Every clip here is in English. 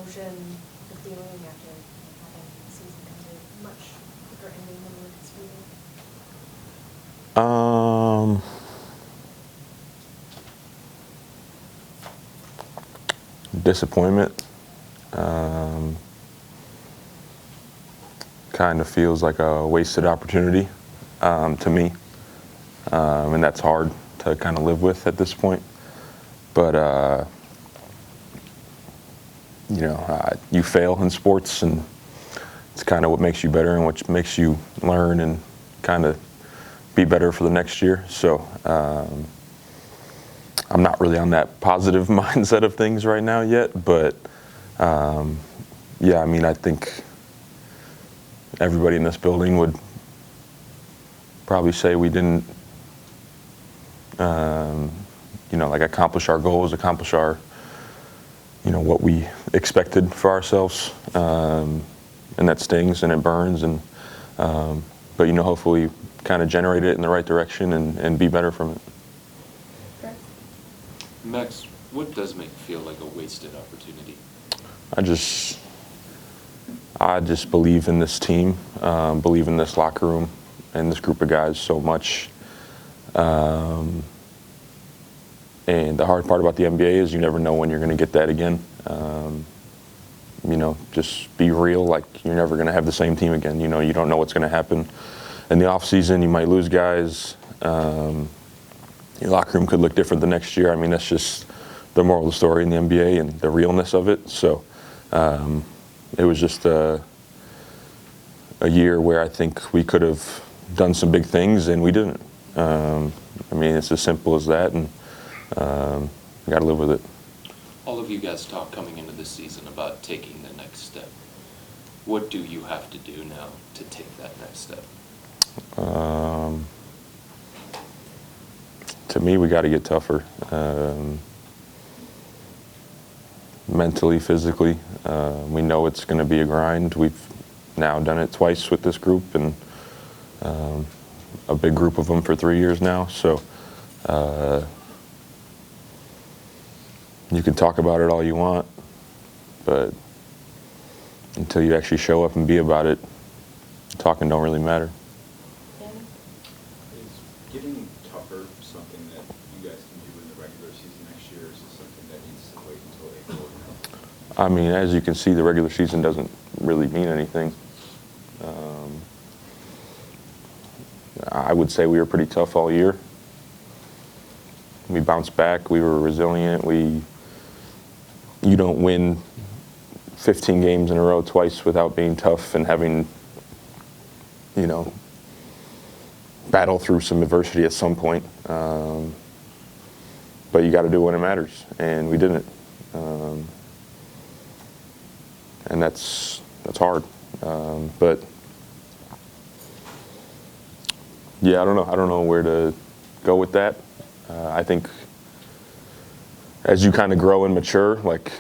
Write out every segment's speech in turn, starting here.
emotion, the feeling after having the season come to a much quicker ending than you were anticipating? Disappointment. Kind of feels like a wasted opportunity to me, and that's hard to kind of live with at this point. But you fail in sports, and it's kind of what makes you better and what makes you learn and kind of be better for the next year. So I'm not really on that positive mindset of things right now yet, but I think everybody in this building would probably say we didn't, accomplish our goals, accomplish our, what we expected for ourselves, and that stings and it burns, but hopefully kind of generate it in the right direction and be better from it. Max, what does make it feel like a wasted opportunity? I just believe in this team, believe in this locker room and this group of guys so much. And the hard part about the NBA is you never know when you're going to get that again. Just be real, like you're never going to have the same team again. You don't know what's going to happen in the off season. You might lose guys. Your locker room could look different the next year. I mean, that's just the moral of the story in the NBA and the realness of it. So it was just a year where I think we could have done some big things and we didn't. It's as simple as that, and we got to live with it. All of you guys talk coming into this season about taking the next step. What do you have to do now to take that next step? To me, we got to get tougher, mentally, physically. We know it's going to be a grind. We've now done it twice with this group, and a big group of them for 3 years now. So you can talk about it all you want, but until you actually show up and be about it, talking don't really matter. Is getting tougher something that you guys can do in the regular season next year, or is this something that needs to wait until April? As you can see, the regular season doesn't really mean anything. I would say we were pretty tough all year. We bounced back. We were resilient. You don't win 15 games in a row twice without being tough and having, battle through some adversity at some point. But you got to do it when it matters, and we didn't. And that's hard. But yeah, I don't know. I don't know where to go with that. I think as you kind of grow and mature, like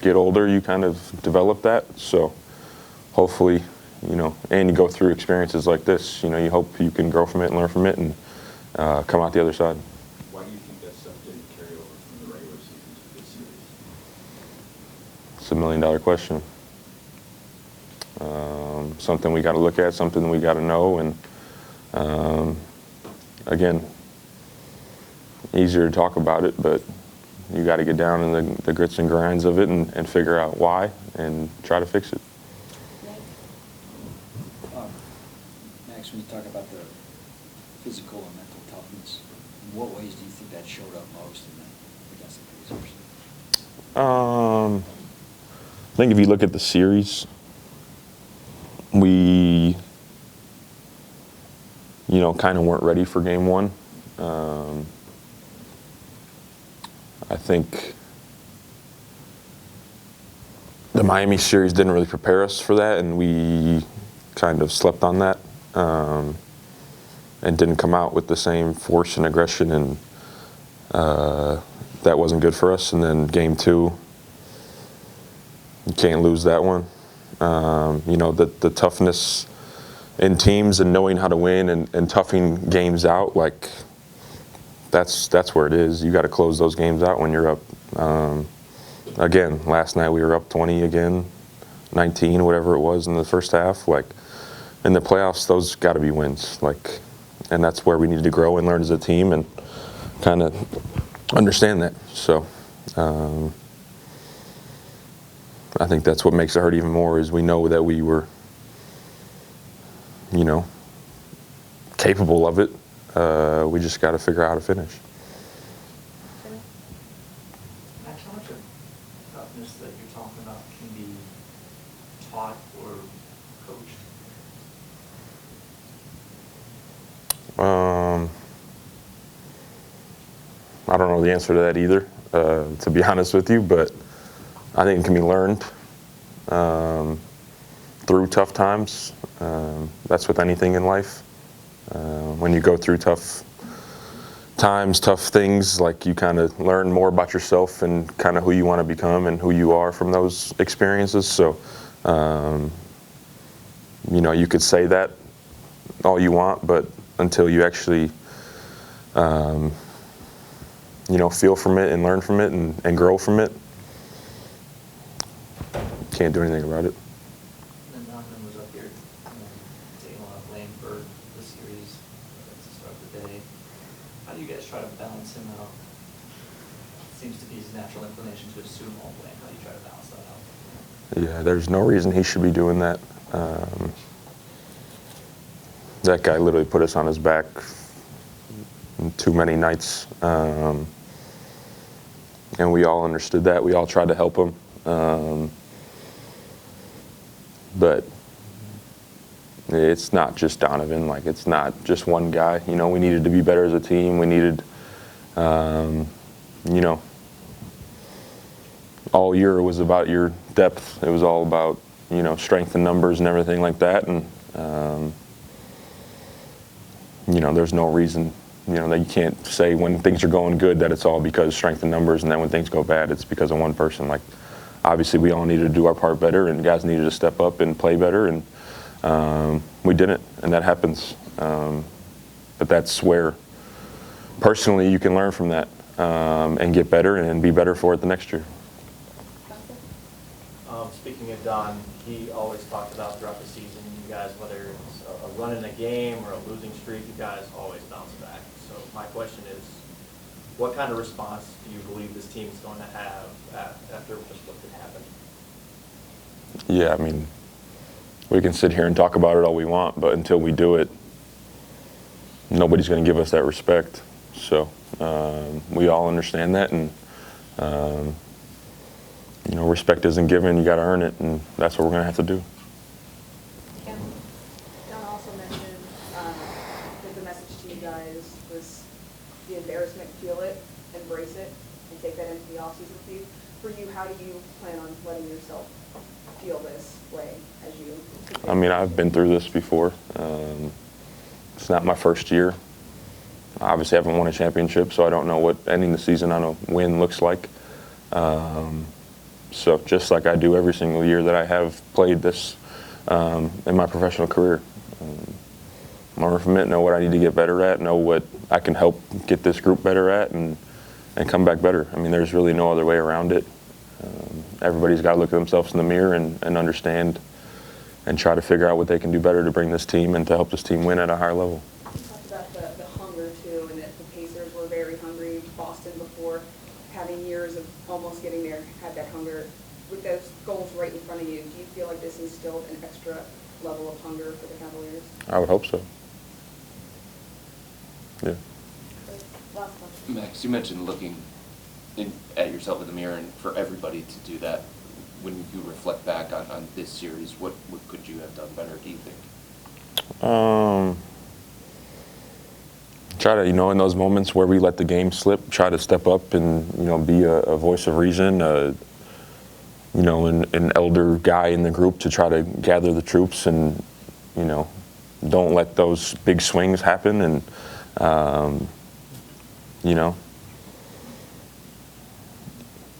get older, you kind of develop that. So hopefully, and you go through experiences like this, you hope you can grow from it and learn from it and come out the other side. Why do you think that stuff didn't carry over from the regular season to this series? It's $1 million question. Something we got to look at, something we got to know, and again, easier to talk about it, but you got to get down in the grits and grinds of it and figure out why and try to fix it. Max, when you talk about the physical and mental toughness, in what ways do you think that showed up most against the Pacers? I think if you look at the series, we, kind of weren't ready for game one. I think the Miami series didn't really prepare us for that, and we kind of slept on that and didn't come out with the same force and aggression, and that wasn't good for us. And then game two, you can't lose that one. The toughness in teams and knowing how to win and toughing games out, like that's where it is. You got to close those games out when you're up. again, last night we were up 20 again, 19, whatever it was in the first half. Like, in the playoffs, those got to be wins. Like, and that's where we need to grow and learn as a team and kind of understand that. So, I think that's what makes it hurt even more is we know that we were, capable of it. We just got to figure out how to finish. Max, how much of toughness that you're talking about can be taught or coached? I don't know the answer to that either, to be honest with you, but I think it can be learned through tough times. That's with anything in life. When you go through tough times, tough things, like you kind of learn more about yourself and kind of who you want to become and who you are from those experiences. So, you could say that all you want, but until you actually, feel from it and learn from it and grow from it, can't do anything about it. And Donovan was up here taking a lot of blame for the series at the start of the day. How do you guys try to balance him out? It seems to be his natural inclination to assume all blame. How do you try to balance that out? Yeah, there's no reason he should be doing that. That guy literally put us on his back too many nights. And we all understood that. We all tried to help him. But it's not just Donovan. Like, it's not just one guy. We needed to be better as a team. We needed, all year it was about your depth. It was all about, strength and numbers and everything like that. And, there's no reason, that you can't say when things are going good that it's all because strength and numbers, and then when things go bad, it's because of one person. Like, obviously we all needed to do our part better, and guys needed to step up and play better, and we didn't, and that happens. But that's where, personally, you can learn from that and get better and be better for it the next year. Speaking of Don, he always talked about throughout the season, you guys, whether it's a run in a game or a losing streak, you guys always bounce back. So my question is, what kind of response do you believe this team is going to have after just what did happen? Yeah, I mean, we can sit here and talk about it all we want, but until we do it, nobody's going to give us that respect. So we all understand that, and respect isn't given. You got to earn it, and that's what we're going to have to do. And Don also mentioned that the message to you guys was the embarrassment, feel it, embrace it, and take that into the offseason for you. For you, how do you plan on letting yourself feel this way as you? I mean, I've been through this before. It's not my first year. Obviously, I haven't won a championship, so I don't know what ending the season on a win looks like. So just like I do every single year that I have played this in my professional career. Learn from it, know what I need to get better at, know what I can help get this group better at, and come back better. I mean, there's really no other way around it. Everybody's got to look at themselves in the mirror and understand and try to figure out what they can do better to bring this team and to help this team win at a higher level. You talked about the hunger, too, and that the Pacers were very hungry. Boston, before having years of almost getting there, had that hunger. With those goals right in front of you, do you feel like this instilled an extra level of hunger for the Cavaliers? I would hope so. Yeah. Last question. Max, you mentioned looking at yourself in the mirror, and for everybody to do that, when you reflect back on this series, what could you have done better, do you think? Try to, in those moments where we let the game slip, try to step up and, be a voice of reason, an elder guy in the group to try to gather the troops and, don't let those big swings happen. And,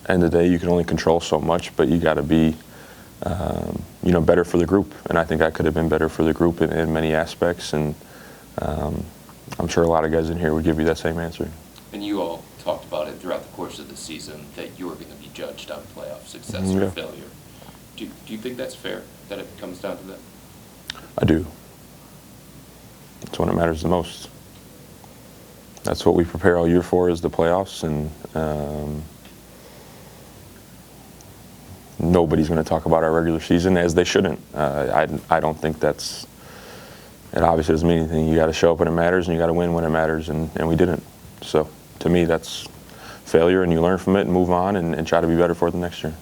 end of the day, you can only control so much, but you got to be, better for the group. And I think I could have been better for the group in many aspects. And I'm sure a lot of guys in here would give you that same answer. And you all talked about it throughout the course of the season, that you were going to be judged on playoff success Yeah. or failure. Do you think that's fair, that it comes down to that? I do. That's when it matters the most. That's what we prepare all year for, is the playoffs, and nobody's going to talk about our regular season, as they shouldn't. I don't think that's, it obviously doesn't mean anything. You got to show up when it matters, and you got to win when it matters, and we didn't. So to me, that's failure, and you learn from it and move on and try to be better for it the next year.